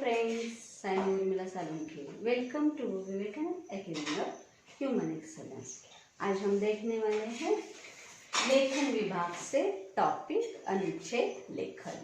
friends, I am Urmila Salunki. Welcome to Vivekananda academy of human excellence. आज हम देखने वाले हैं लेखन विभाग से टॉपिक अनुच्छेद लेखन।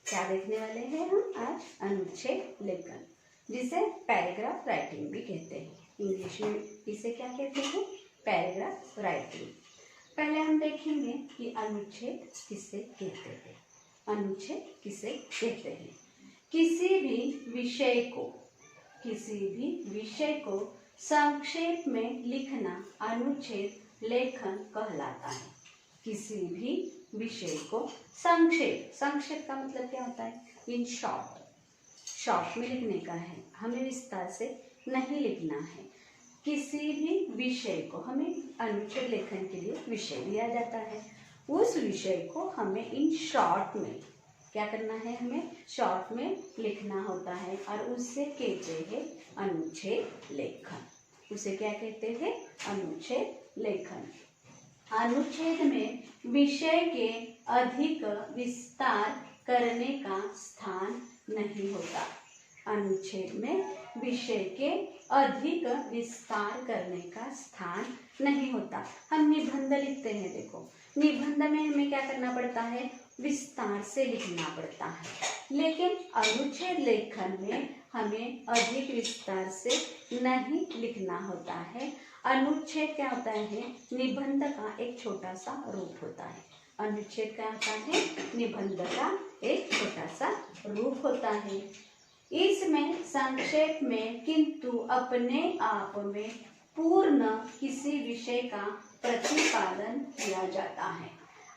क्या देखने वाले हैं हम आज? अनुच्छेद लेखन, जिसे पैराग्राफ राइटिंग भी कहते हैं। इंग्लिश में इसे क्या कहते हैं? Paragraph writing. पहले हम देखेंगे कि अनुच्छेद किसे कहते हैं। अनुच्छेद किसे कहते हैं? किसी भी विषय को संक्षेप में लिखना अनुच्छेद लेखन कहलाता है। किसी भी विषय को संक्षेप का मतलब क्या होता है? इन शॉर्ट में लिखने का है, हमें विस्तार से नहीं लिखना है। किसी भी विषय को हमें अनुच्छेद लेखन के लिए विषय दिया जाता है, उस विषय को हमें इन शॉर्ट में क्या करना है? हमें शॉर्ट में लिखना होता है और उससे कहते हैं अनुच्छेद लेखन। उसे क्या कहते हैं? अनुच्छेद लेखन। अनुच्छेद में विषय के अधिक विस्तार करने का स्थान नहीं होता। अनुच्छेद में विषय के अधिक विस्तार करने का स्थान नहीं होता। हम निबंध लिखते हैं, देखो निबंध में हमें क्या करना पड़ता है? विस्तार से लिखना पड़ता है, लेकिन अनुच्छेद लेखन में हमें अधिक विस्तार से नहीं लिखना होता है। अनुच्छेद क्या होता है? निबंध का एक छोटा सा रूप होता है। अनुच्छेद क्या होता है? निबंध का एक छोटा सा रूप होता है। इसमें संक्षेप में किंतु अपने आप में पूर्ण किसी विषय का प्रतिपादन किया जाता है।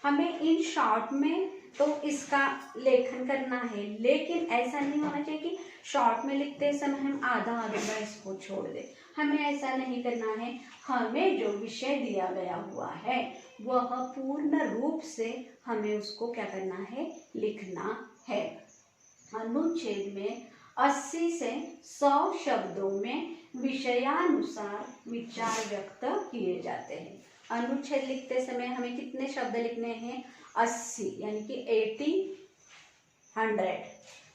हमें इन शॉर्ट में तो इसका लेखन करना है, लेकिन ऐसा नहीं होना चाहिए कि शॉर्ट में लिखते समय हम आधा इसको छोड़ दें। हमें ऐसा नहीं करना है। हमें जो विषय दिया गया हुआ है वह पूर्ण रूप से हमें उसको क्या करना है? लिखना है। अनुच्छेद में 80 से 100 शब्दों में विषयानुसार विचार व्यक्त किए जाते हैं। अनुच्छेद लिखते समय हमें कितने शब्द लिखने हैं? 80 यानी कि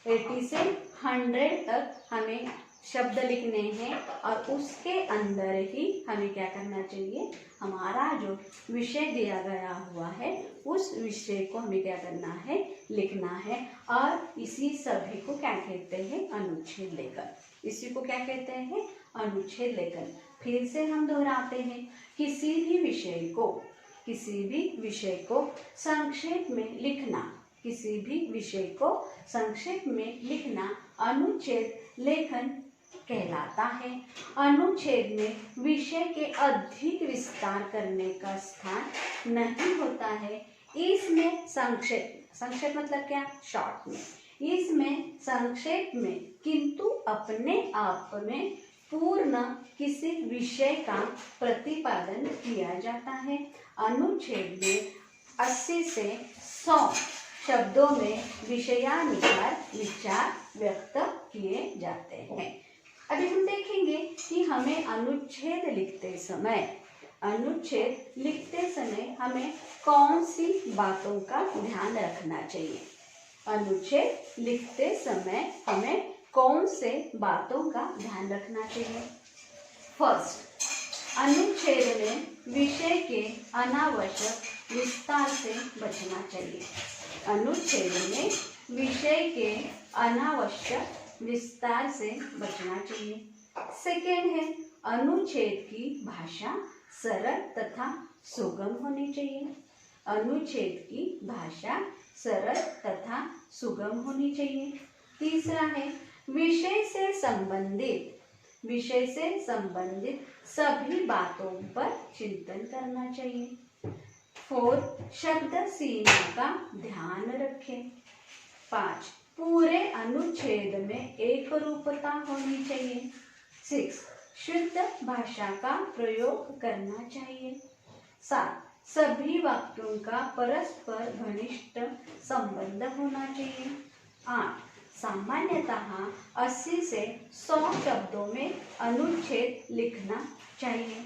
80 से 100 तक हमें शब्द लिखने हैं और उसके अंदर ही हमें क्या करना चाहिए? हमारा जो विषय दिया गया हुआ है उस विषय को हमें क्या करना है? लिखना है। और इसी सभी को क्या कहते हैं? अनुच्छेद लेखन। इसी को क्या कहते हैं? अनुच्छेद लेखन। फिर से हम दोहराते हैं, किसी भी विषय को संक्षेप में लिखना, किसी भी विषय को संक्षेप में लिखना अनुच्छेद लेखन कहलाता है। अनुच्छेद में विषय के अधिक विस्तार करने का स्थान नहीं होता है। इसमें संक्षेप मतलब क्या? शॉर्ट में। इसमें संक्षेप में किंतु अपने आप में पूर्ण किसी विषय का प्रतिपादन किया जाता है। अनुच्छेद में 80 से 100 शब्दों में विषयानुसार विचार व्यक्त किए जाते हैं। अभी हम देखेंगे कि हमें अनुच्छेद लिखते समय हमें कौन सी बातों का ध्यान रखना चाहिए। अनुच्छेद लिखते समय हमें कौन से बातों का ध्यान रखना चाहिए? फर्स्ट, अनुच्छेद में विषय के अनावश्यक विस्तार से बचना चाहिए। अनुच्छेद में विषय के अनावश्यक विस्तार से बचना चाहिए। सेकेंड है, अनुच्छेद की भाषा सरल तथा सुगम होनी चाहिए। अनुच्छेद की भाषा सरल तथा सुगम होनी चाहिए। तीसरा है, विषय से संबंधित सभी बातों पर चिंतन करना चाहिए। 4, शब्द सीमा का ध्यान रखें। 5, पूरे अनुच्छेद में एक रूपता होनी चाहिए। 6, शुद्ध भाषा का प्रयोग करना चाहिए। 7, सभी वाक्यों का परस्पर घनिष्ठ संबंध होना चाहिए। 8, सामान्यतः 80 से 100 शब्दों में अनुच्छेद लिखना चाहिए।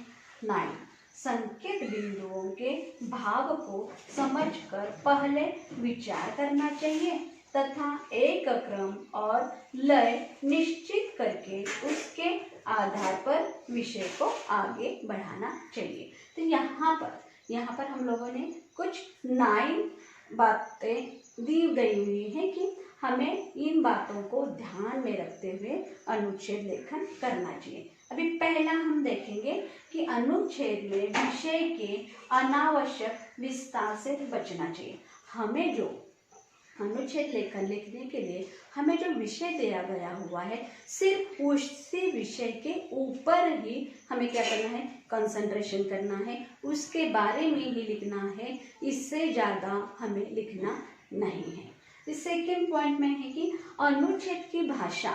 9, संकेत बिंदुओं के भाव को समझकर पहले विचार करना चाहिए, तथा एक क्रम और लय निश्चित करके उसके आधार पर विषय को आगे बढ़ाना चाहिए। तो यहाँ पर हम लोगों ने कुछ 9 बातें दी गई हुई हैं कि हमें इन बातों को ध्यान में रखते हुए अनुच्छेद लेखन करना चाहिए। अभी पहला हम देखेंगे कि अनुच्छेद में विषय के अनावश्यक विस्तार से बचना चाहिए। हमें जो अनुच्छेद लेखन लिखने के लिए हमें जो विषय दिया गया हुआ है, सिर्फ उसी विषय के ऊपर ही हमें क्या करना है, कंसंट्रेशन करना है, उसके बारे में ही लिखना है, इससे ज़्यादा हमें लिखना नहीं है। सेकेंड पॉइंट में है कि अनुच्छेद की भाषा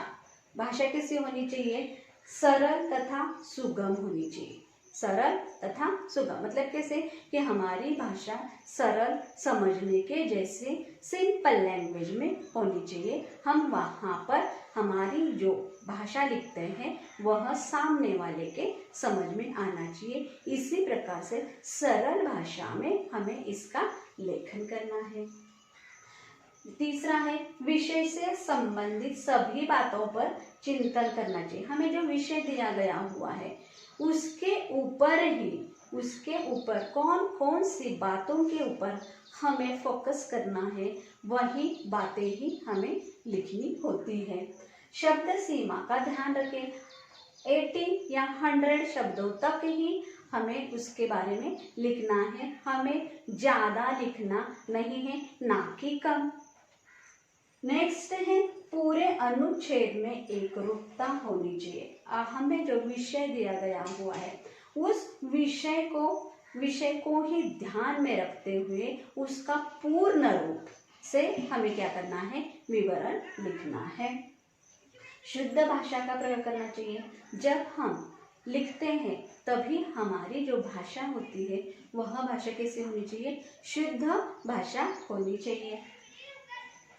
कैसी होनी चाहिए, सरल तथा सुगम होनी चाहिए। सरल तथा सुगम मतलब कैसे कि हमारी भाषा सरल समझने के जैसे सिंपल लैंग्वेज में होनी चाहिए। हम वहाँ पर हमारी जो भाषा लिखते हैं वह सामने वाले के समझ में आना चाहिए। इसी प्रकार से सरल भाषा में हमें इसका लेखन करना है। तीसरा है विषय से संबंधित सभी बातों पर चिंतन करना चाहिए। हमें जो विषय दिया गया हुआ है उसके ऊपर कौन कौन सी बातों के ऊपर हमें फोकस करना है, वही बातें ही हमें लिखनी होती है। शब्द सीमा का ध्यान रखें। 80 या 100 शब्दों तक ही हमें उसके बारे में लिखना है। हमें ज़्यादा लिखना नहीं है, ना कि कम। नेक्स्ट है पूरे अनुच्छेद में एक रूपता होनी चाहिए। हमें जो विषय दिया गया हुआ है उस विषय को ही ध्यान में रखते हुए उसका पूर्ण रूप से हमें क्या करना है, विवरण लिखना है। शुद्ध भाषा का प्रयोग करना चाहिए। जब हम लिखते हैं तभी हमारी जो भाषा होती है वह भाषा कैसी होनी चाहिए, शुद्ध भाषा होनी चाहिए।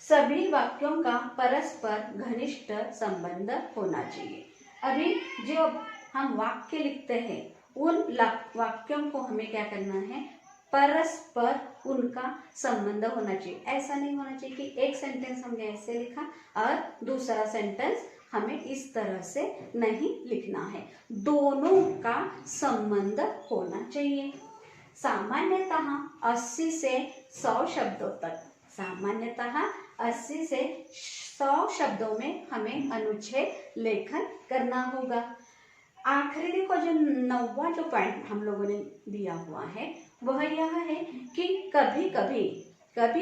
सभी वाक्यों का परस्पर घनिष्ठ संबंध होना चाहिए। अभी जो हम वाक्य लिखते हैं उन वाक्यों को हमें क्या करना है, परस्पर उनका संबंध होना चाहिए। ऐसा नहीं होना चाहिए कि एक सेंटेंस हमने ऐसे लिखा और दूसरा सेंटेंस हमें इस तरह से नहीं लिखना है। दोनों का संबंध होना चाहिए। सामान्यतः 80 से 100 शब्दों तक, सामान्यतः 80 से 100 शब्दों में हमें अनुच्छेद लेखन करना होगा। आखिरी देखो जो 9वां जो पॉइंट हम लोगों ने दिया हुआ है वह यह है कि कभी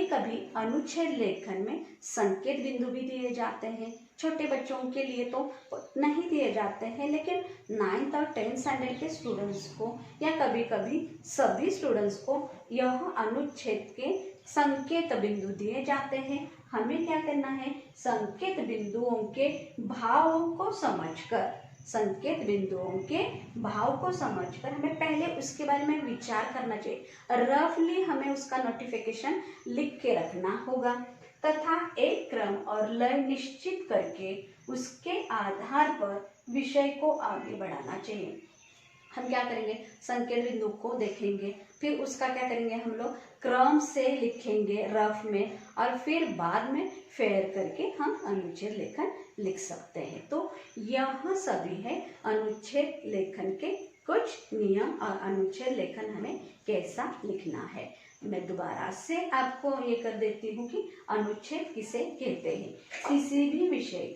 कभी अनुच्छेद लेखन में संकेत बिंदु भी दिए जाते हैं। छोटे बच्चों के लिए तो नहीं दिए जाते हैं, लेकिन 9th और 10th स्टैंडर्ड के स्टूडेंट्स को या कभी कभी सभी स्टूडेंट्स को यह अनुच्छेद के संकेत बिंदु दिए जाते हैं। हमें क्या करना है, संकेत बिंदुओं के भावों को समझकर हमें पहले उसके बारे में विचार करना चाहिए। रफली हमें उसका नोटिफिकेशन लिख के रखना होगा तथा एक क्रम और लय निश्चित करके उसके आधार पर विषय को आगे बढ़ाना चाहिए। हम क्या करेंगे, संकेत बिंदु को देखेंगे, फिर उसका क्या करेंगे, हम लोग क्रम से लिखेंगे रफ में, और फिर बाद में फेर करके हम अनुच्छेद लेखन लिख सकते हैं। तो यह सभी है अनुच्छेद लेखन के कुछ नियम और अनुच्छेद लेखन हमें कैसा लिखना है। मैं दोबारा से आपको ये कर देती हूँ कि अनुच्छेद किसे कहते हैं। किसी भी विषय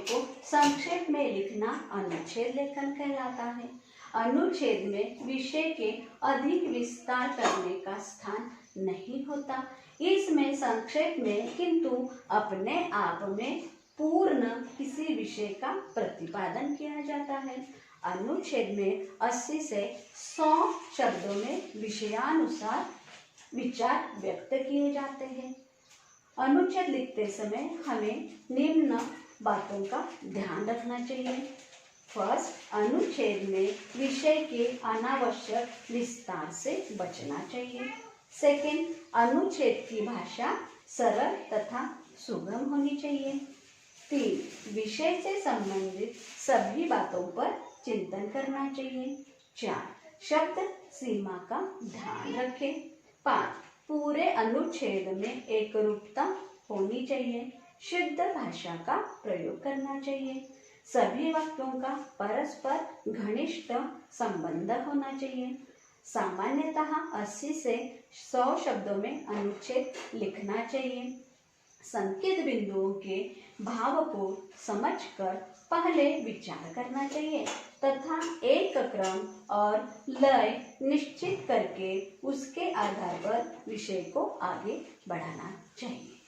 को संक्षेप में लिखना अनुच्छेद लेखन कहलाता है। अनुच्छेद में विषय के अधिक विस्तार करने का स्थान नहीं होता। इसमें संक्षेप में किंतु अपने आप में पूर्ण किसी विषय का प्रतिपादन किया जाता है। अनुच्छेद में 80 से 100 शब्दों में विषयानुसार विचार व्यक्त किए जाते हैं। अनुच्छेद लिखते समय हमें निम्न बातों का ध्यान रखना चाहिए। फर्स्ट, अनुच्छेद में विषय के अनावश्यक विस्तार से बचना चाहिए। सेकंड, अनुच्छेद की भाषा सरल तथा सुगम होनी चाहिए। 3, विषय से संबंधित सभी बातों पर चिंतन करना चाहिए। 4, शब्द सीमा का ध्यान रखें। 5, पूरे अनुच्छेद में एकरूपता होनी चाहिए। शुद्ध भाषा का प्रयोग करना चाहिए। सभी वाक्यों का परस्पर घनिष्ठ संबंध होना चाहिए। सामान्यतः 80 से 100 शब्दों में अनुच्छेद लिखना चाहिए। संकेत बिंदुओं के भाव को समझकर पहले विचार करना चाहिए तथा एक क्रम और लय निश्चित करके उसके आधार पर विषय को आगे बढ़ाना चाहिए।